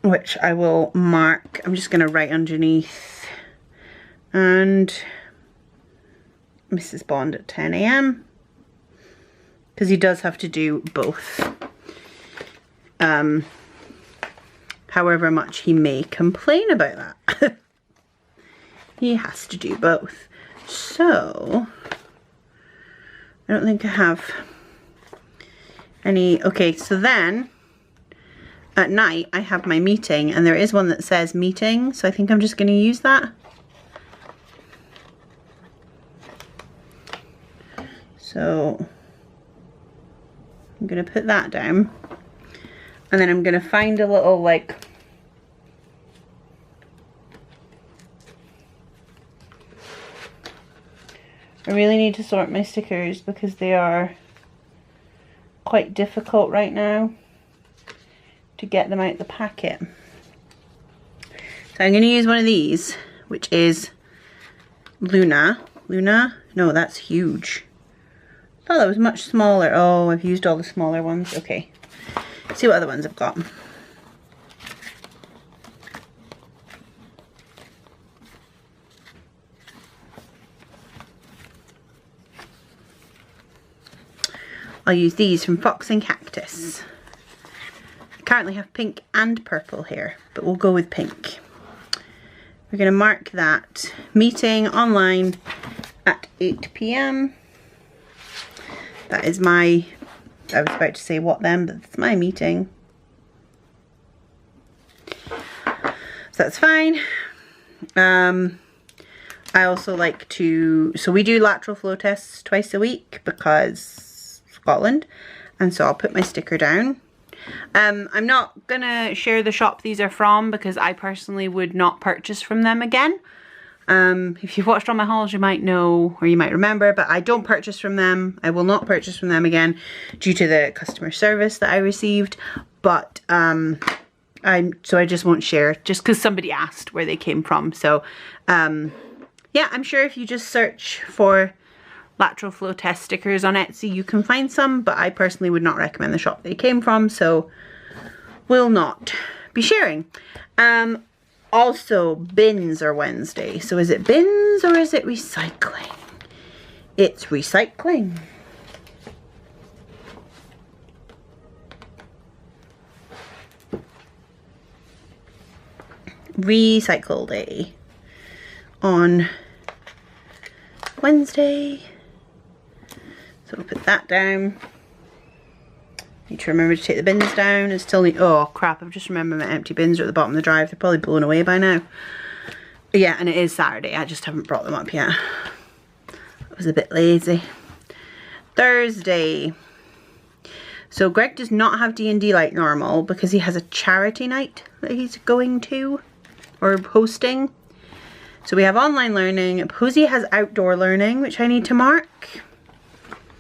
which I will mark. I'm just going to write underneath. And Mrs. Bond at 10 AM. Because he does have to do both. However much he may complain about that. He has to do both. So, I don't think I have any. Okay, so then at night I have my meeting, and there is one that says meeting, so I think I'm just going to use that. So I'm going to put that down, and then I'm going to find a little like I really need to sort my stickers because they are quite difficult right now to get them out of the packet. So I'm going to use one of these, which is Luna. Luna? No, that's huge. I thought that was much smaller. Oh, I've used all the smaller ones. Okay. Let's see what other ones I've got. I'll use these from Fox and Cactus. I currently have pink and purple here, but we'll go with pink. We're going to mark that meeting online at 8 p.m. That is my, I was about to say what then, but it's my meeting. So that's fine. I also like to, so we do lateral flow tests twice a week because Scotland, and so I'll put my sticker down. I'm not gonna share the shop these are from because I personally would not purchase from them again. If you've watched all my hauls, you might know, or you might remember, but I don't purchase from them. I will not purchase from them again due to the customer service that I received, but so I just won't share just because somebody asked where they came from. So yeah, I'm sure if you just search for lateral flow test stickers on Etsy, you can find some, but I personally would not recommend the shop they came from, so will not be sharing. Also, bins are Wednesday. So is it bins or is it recycling? It's recycling. Recycle day on Wednesday. So we'll put that down. Need to remember to take the bins down and still need, oh crap, I've just remembered my empty bins are at the bottom of the drive. They're probably blown away by now. But yeah, and it is Saturday. I just haven't brought them up yet. I was a bit lazy. Thursday. So Greg does not have D&D like normal because he has a charity night that he's going to or hosting. So we have online learning. Posey has outdoor learning, which I need to mark.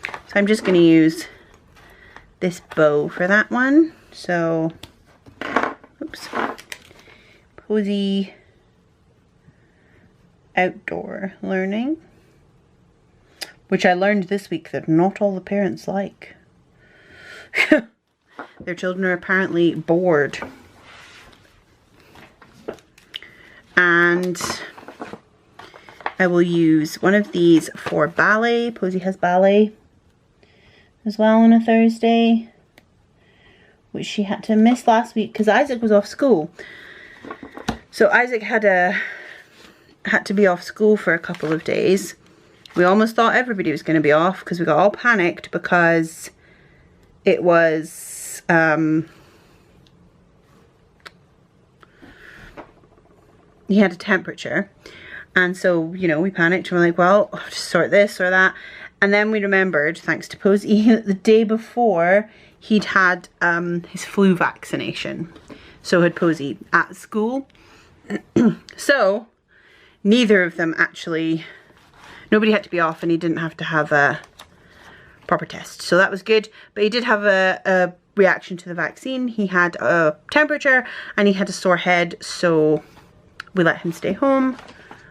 So I'm just going to use this bow for that one. So, oops. Posey outdoor learning, which I learned this week that not all the parents like. Their children are apparently bored. And I will use one of these for ballet. Posey has ballet as well on a Thursday, which she had to miss last week because Isaac was off school. So Isaac had to be off school for a couple of days. We almost thought everybody was going to be off because we got all panicked because it was he had a temperature, and so, you know, we panicked and we're like, well, I'll just sort this or that. And then we remembered, thanks to Posey, that the day before he'd had his flu vaccination. So had Posey at school. So neither of them actually, nobody had to be off and he didn't have to have a proper test. So that was good. But he did have a reaction to the vaccine. He had a temperature and he had a sore head. So we let him stay home.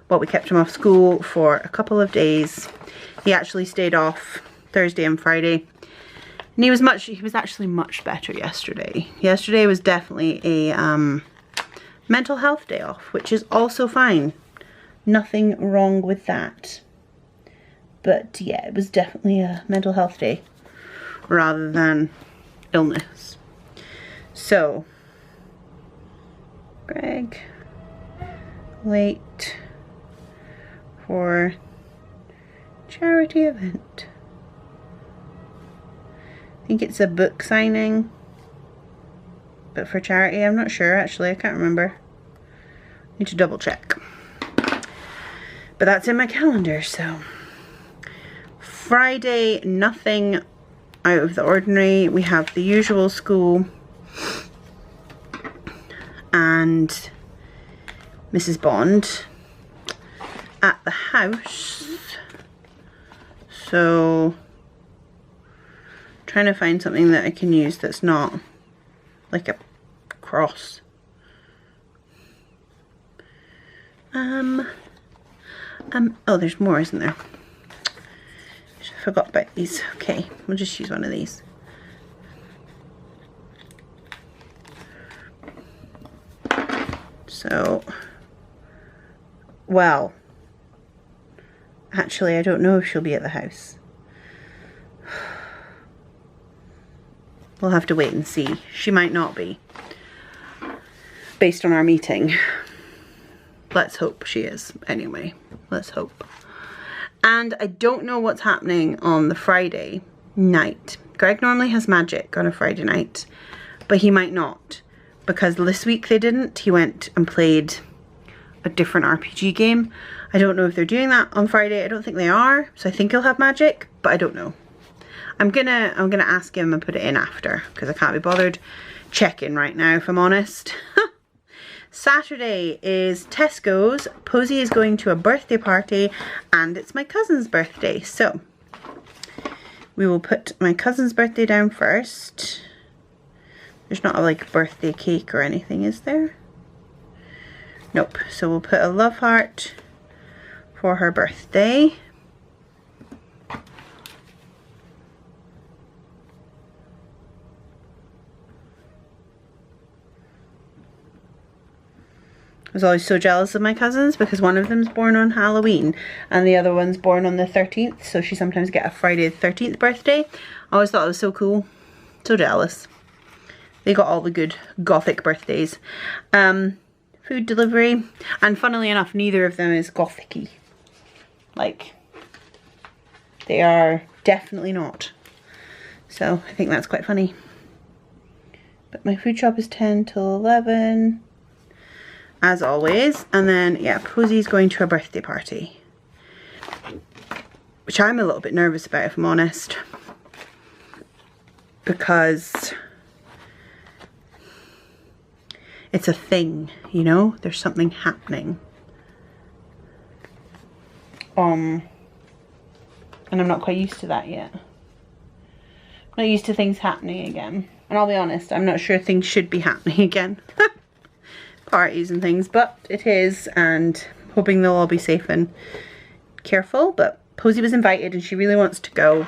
Well, we kept him off school for a couple of days. He actually stayed off Thursday and Friday. And he was actually much better yesterday. Yesterday was definitely a mental health day off, which is also fine. Nothing wrong with that. But yeah, it was definitely a mental health day rather than illness. So, Greg, late for charity event. I think it's a book signing, but for charity. I'm not sure actually, I can't remember. Need to double check. But that's in my calendar. So Friday, nothing out of the ordinary. We have the usual school and Mrs. Bond. At the house, So, trying to find something that I can use that's not like a cross. Oh, there's more, isn't there? I forgot about these. Okay, we'll just use one of these. So, well, actually, I don't know if she'll be at the house. We'll have to wait and see. She might not be, based on our meeting. Let's hope she is. Anyway, let's hope. And I don't know what's happening on the Friday night. Greg normally has magic on a Friday night, but he might not. Because this week they didn't. He went and played a different RPG game. I don't know if they're doing that on Friday. I don't think they are. So I think he'll have magic, but I don't know. I'm gonna ask him and put it in after, because I can't be bothered checking right now, if I'm honest. Saturday is Tesco's. Posy is going to a birthday party and it's my cousin's birthday. So we will put my cousin's birthday down first. There's not a like birthday cake or anything, is there? Nope. So we'll put a love heart for her birthday. I was always so jealous of my cousins because one of them's born on Halloween and the other one's born on the 13th, so she sometimes get a Friday the 13th birthday. I always thought it was so cool. So jealous. They got all the good gothic birthdays. Food delivery, and funnily enough, neither of them is gothic-y. Like, they are definitely not. So I think that's quite funny. But my food shop is 10 till 11. As always. And then, yeah, Posy's going to a birthday party, which I'm a little bit nervous about, if I'm honest, because it's a thing, you know, there's something happening. And I'm not quite used to that yet. I'm not used to things happening again. And I'll be honest, I'm not sure things should be happening again. Parties and things, but it is, and hoping they'll all be safe and careful. But Posy was invited and she really wants to go.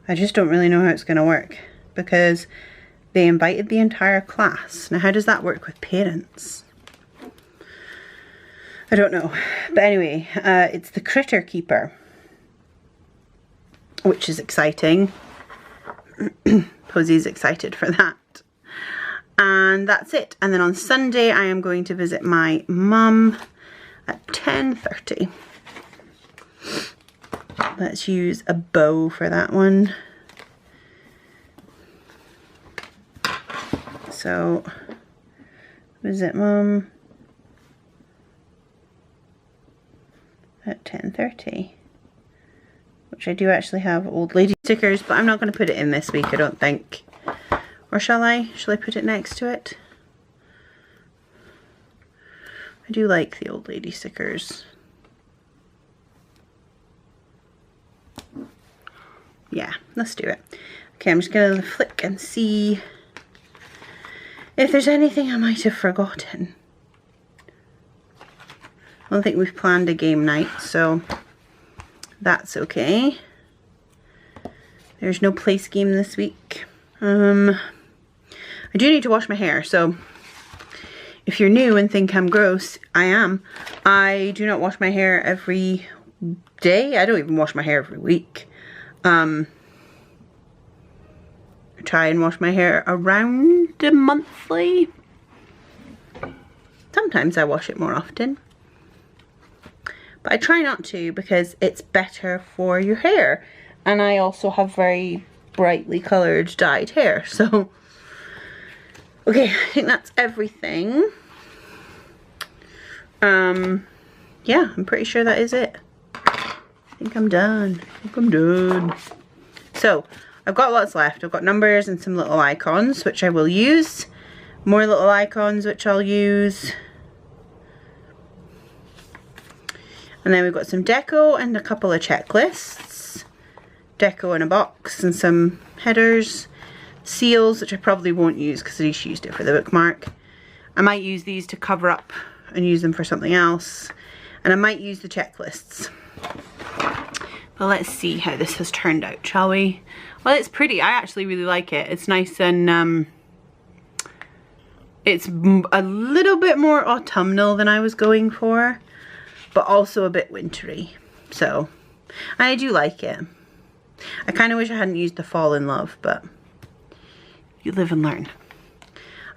I just don't really know how it's going to work because they invited the entire class. Now how does that work with parents? I don't know. But anyway, it's the Critter Keeper, which is exciting. Posy's excited for that. And that's it. And then on Sunday I am going to visit my mum at 10:30. Let's use a bow for that one. So, visit mum at 10:30. Which I do actually have old lady stickers, but I'm not going to put it in this week, I don't think. Or shall I? Shall I put it next to it? I do like the old lady stickers. Yeah, let's do it. Okay, I'm just going to flick and see if there's anything I might have forgotten. I don't think we've planned a game night, so that's okay. There's no place game this week. I do need to wash my hair, so if you're new and think I'm gross, I am. I do not wash my hair every day. I don't even wash my hair every week. I try and wash my hair around monthly. Sometimes I wash it more often. But I try not to because it's better for your hair. And I also have very brightly coloured dyed hair. So, okay, I think that's everything. Yeah, I'm pretty sure that is it. I think I'm done. So, I've got lots left. I've got numbers and some little icons, which I will use. More little icons which I'll use. And then we've got some deco and a couple of checklists. Deco in a box and some headers. Seals, which I probably won't use because I just used it for the bookmark. I might use these to cover up and use them for something else. And I might use the checklists. But let's see how this has turned out, shall we? Well, it's pretty. I actually really like it. It's nice and it's a little bit more autumnal than I was going for, but also a bit wintry. So, I do like it. I kind of wish I hadn't used the Fall in Love, but you live and learn.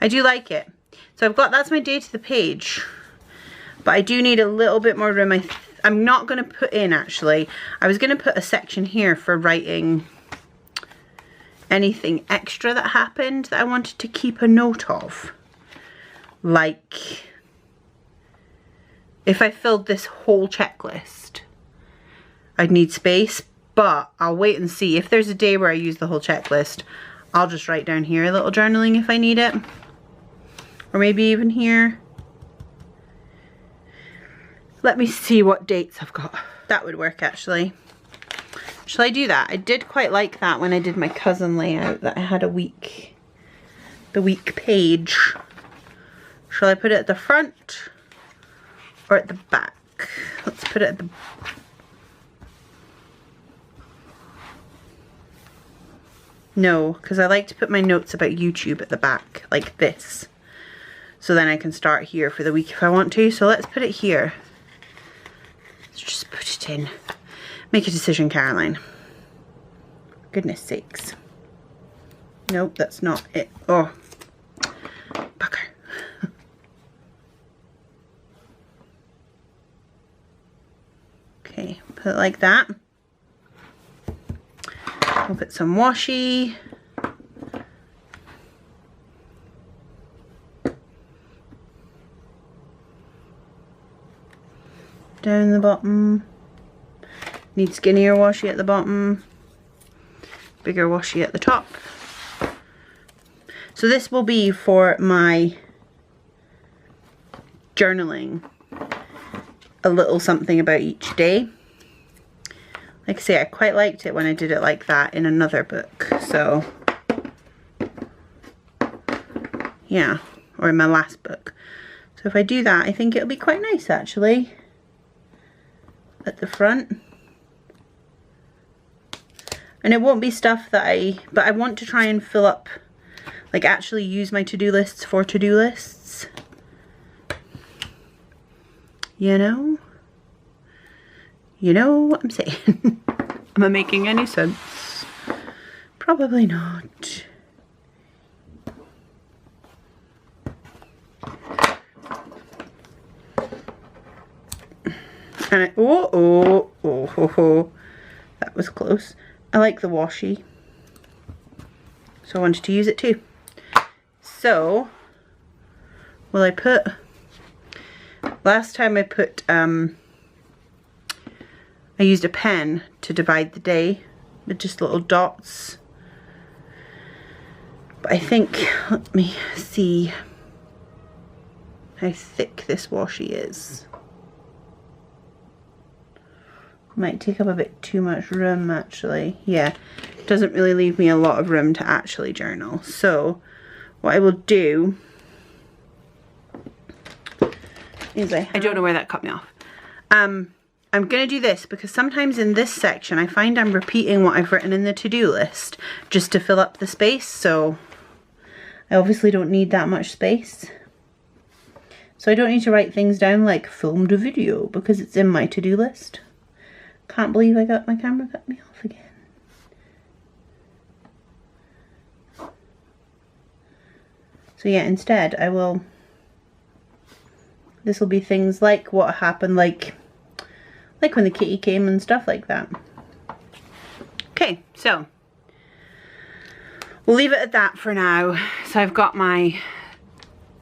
I do like it. So I've got, that's my day to the page. But I do need a little bit more room. I'm not going to put in, actually. I was going to put a section here for writing anything extra that happened that I wanted to keep a note of. Like, if I filled this whole checklist, I'd need space. But I'll wait and see. If there's a day where I use the whole checklist, I'll just write down here a little journaling if I need it. Or maybe even here. Let me see what dates I've got. That would work, actually. Shall I do that? I did quite like that when I did my cousin layout, that I had a week, the week page. Shall I put it at the front or at the back? Let's put it at the... No, because I like to put my notes about YouTube at the back, like this. So then I can start here for the week if I want to. So let's put it here. Let's just put it in. Make a decision, Caroline. Goodness sakes. Nope, that's not it. Oh, bugger. Okay, put it like that. I'll put some washi. Down the bottom. Need skinnier washi at the bottom. Bigger washi at the top. So this will be for my journaling. A little something about each day. Like I say, I quite liked it when I did it like that in another book. So, yeah. Or in my last book. So if I do that, I think it'll be quite nice, actually. At the front. And it won't be stuff that but I want to try and fill up, like actually use my to-do lists for to-do lists. You know? You know what I'm saying? Am I making any sense? Probably not. And oh, that was close. I like the washi, so I wanted to use it too. So, will I put, last time I put, I used a pen to divide the day with just little dots. But I think, let me see how thick this washi is. Might take up a bit too much room, actually. Yeah, doesn't really leave me a lot of room to actually journal. So what I will do is I don't know where that cut me off. I'm gonna do this because sometimes in this section I find I'm repeating what I've written in the to-do list just to fill up the space. So I obviously don't need that much space. So I don't need to write things down like filmed a video because it's in my to-do list. Can't believe I got my camera cut me off again. So yeah, instead I will, this will be things like what happened, like when the kitty came and stuff like that. Okay, so we'll leave it at that for now. So I've got my,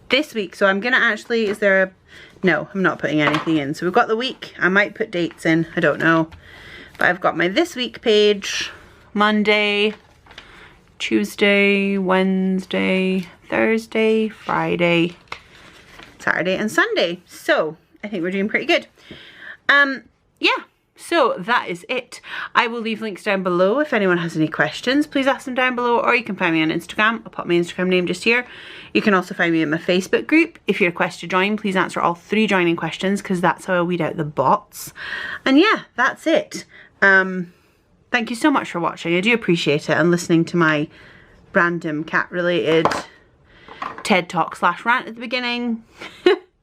this week, so I'm gonna actually, is there a, no, I'm not putting anything in. So we've got the week. I might put dates in. I don't know. But I've got my this week page. Monday, Tuesday, Wednesday, Thursday, Friday, Saturday and Sunday. So I think we're doing pretty good. Yeah, so that is it. I will leave links down below if anyone has any questions. Please ask them down below, or you can find me on Instagram. I'll put my Instagram name just here. You can also find me in my Facebook group. If you're requested to join, please answer all 3 joining questions, because that's how I weed out the bots. And yeah, that's it. Thank you so much for watching. I do appreciate it, and listening to my random cat related TED Talk / rant at the beginning.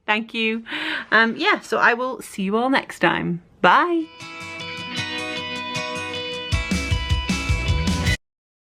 Thank you. Yeah, so I will see you all next time. Bye.